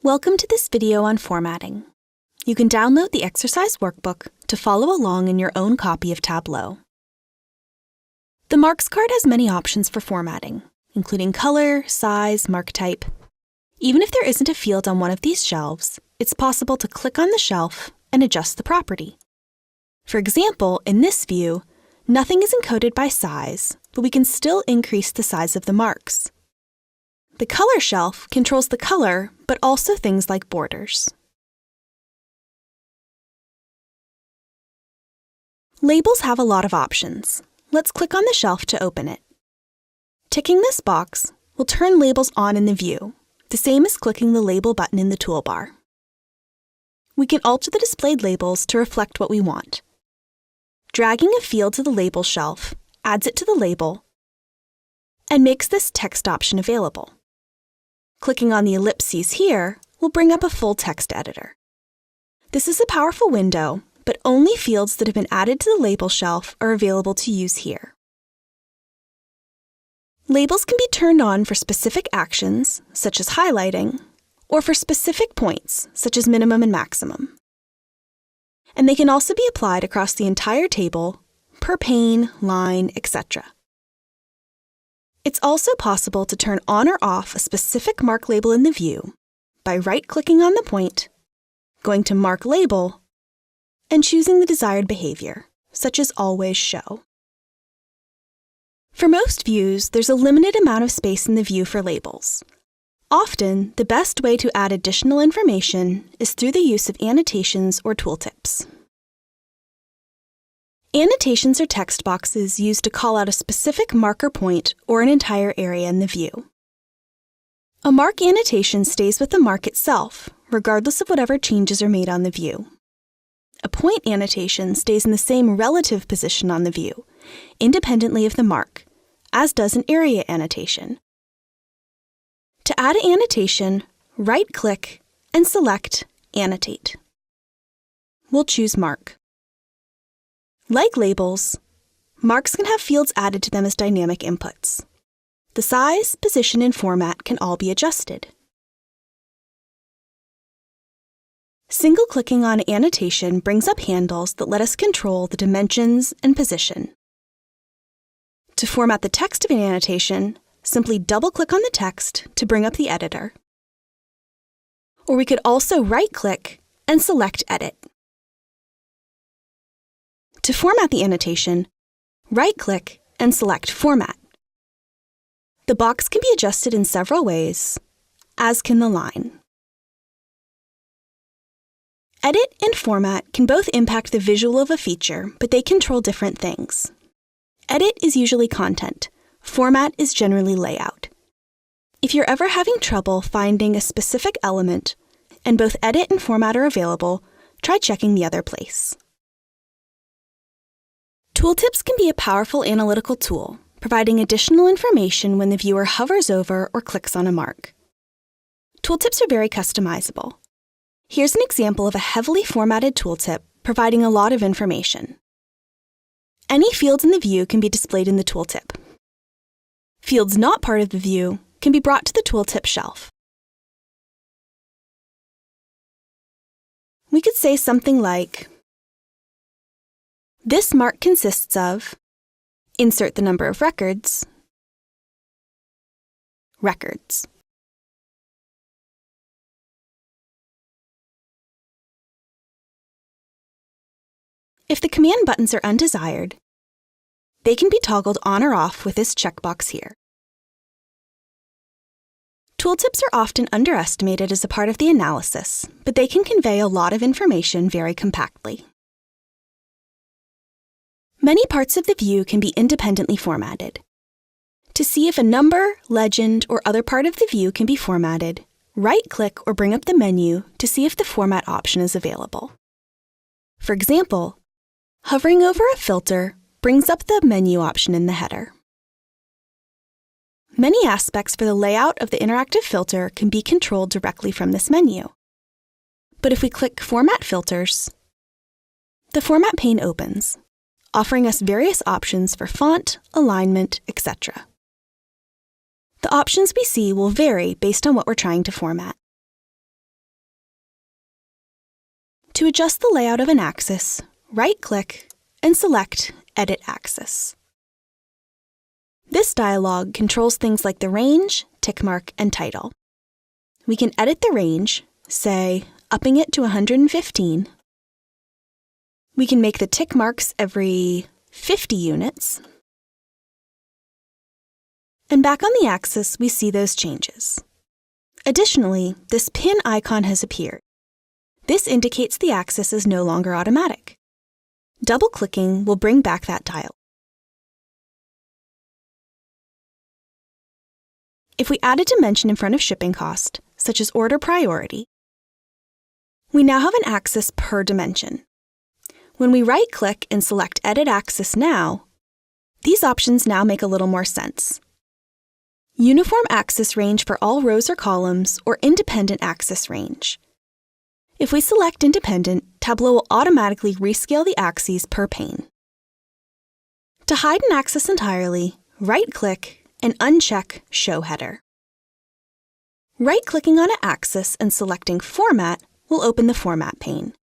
Welcome to this video on formatting. You can download the exercise workbook to follow along in your own copy of Tableau. The Marks card has many options for formatting, including color, size, mark type. Even if there isn't a field on one of these shelves, it's possible to click on the shelf and adjust the property. For example, in this view, nothing is encoded by size, but we can still increase the size of the marks. The color shelf controls the color, but also things like borders. Labels have a lot of options. Let's click on the shelf to open it. Ticking this box will turn labels on in the view, the same as clicking the label button in the toolbar. We can alter the displayed labels to reflect what we want. Dragging a field to the label shelf adds it to the label and makes this text option available. Clicking on the ellipses here will bring up a full text editor. This is a powerful window, but only fields that have been added to the label shelf are available to use here. Labels can be turned on for specific actions, such as highlighting, or for specific points, such as minimum and maximum. And they can also be applied across the entire table, per pane, line, etc. It's also possible to turn on or off a specific mark label in the view by right-clicking on the point, going to Mark Label, and choosing the desired behavior, such as Always Show. For most views, there's a limited amount of space in the view for labels. Often, the best way to add additional information is through the use of annotations or tooltips. Annotations are text boxes used to call out a specific marker point or an entire area in the view. A mark annotation stays with the mark itself, regardless of whatever changes are made on the view. A point annotation stays in the same relative position on the view, independently of the mark, as does an area annotation. To add an annotation, right-click and select Annotate. We'll choose Mark. Like labels, marks can have fields added to them as dynamic inputs. The size, position, and format can all be adjusted. Single-clicking on an annotation brings up handles that let us control the dimensions and position. To format the text of an annotation, simply double-click on the text to bring up the editor. Or we could also right-click and select Edit. To format the annotation, right-click and select Format. The box can be adjusted in several ways, as can the line. Edit and Format can both impact the visual of a feature, but they control different things. Edit is usually content. Format is generally layout. If you're ever having trouble finding a specific element, and both Edit and Format are available, try checking the other place. Tooltips can be a powerful analytical tool, providing additional information when the viewer hovers over or clicks on a mark. Tooltips are very customizable. Here's an example of a heavily formatted tooltip providing a lot of information. Any fields in the view can be displayed in the tooltip. Fields not part of the view can be brought to the tooltip shelf. We could say something like, this mark consists of, insert the number of records, records. If the command buttons are undesired, they can be toggled on or off with this checkbox here. Tooltips are often underestimated as a part of the analysis, but they can convey a lot of information very compactly. Many parts of the view can be independently formatted. To see if a number, legend, or other part of the view can be formatted, right-click or bring up the menu to see if the format option is available. For example, hovering over a filter brings up the menu option in the header. Many aspects for the layout of the interactive filter can be controlled directly from this menu. But if we click Format Filters, the Format pane opens, offering us various options for font, alignment, etc. The options we see will vary based on what we're trying to format. To adjust the layout of an axis, right-click and select Edit Axis. This dialog controls things like the range, tick mark, and title. We can edit the range, say, upping it to 115. We can make the tick marks every 50 units. And back on the axis, we see those changes. Additionally, this pin icon has appeared. This indicates the axis is no longer automatic. Double-clicking will bring back that dial. If we add a dimension in front of shipping cost, such as order priority, we now have an axis per dimension. When we right-click and select Edit Axis Now, these options now make a little more sense. Uniform axis range for all rows or columns, or independent axis range. If we select Independent, Tableau will automatically rescale the axes per pane. To hide an axis entirely, right-click and uncheck Show Header. Right-clicking on an axis and selecting Format will open the Format pane.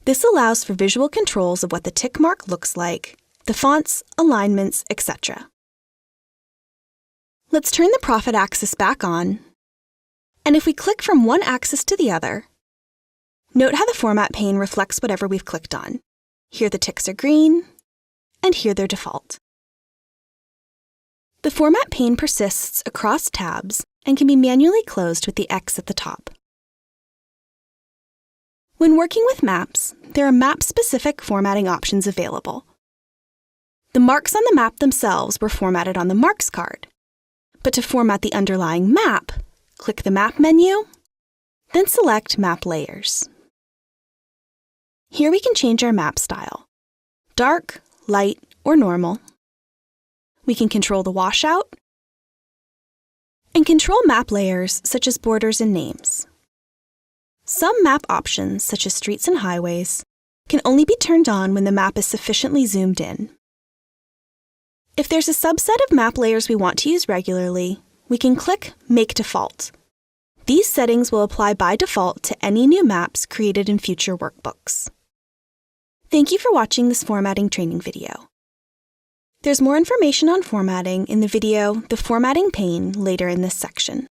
This allows for visual controls of what the tick mark looks like, the fonts, alignments, etc. Let's turn the profit axis back on, and if we click from one axis to the other, note how the Format pane reflects whatever we've clicked on. Here the ticks are green, and here they're default. The Format pane persists across tabs and can be manually closed with the X at the top. When working with maps, there are map-specific formatting options available. The marks on the map themselves were formatted on the Marks card. But to format the underlying map, click the Map menu, then select Map Layers. Here we can change our map style: dark, light, or normal. We can control the washout and control map layers such as borders and names. Some map options, such as streets and highways, can only be turned on when the map is sufficiently zoomed in. If there's a subset of map layers we want to use regularly, we can click Make Default. These settings will apply by default to any new maps created in future workbooks. Thank you for watching this formatting training video. There's more information on formatting in the video The Formatting Pane later in this section.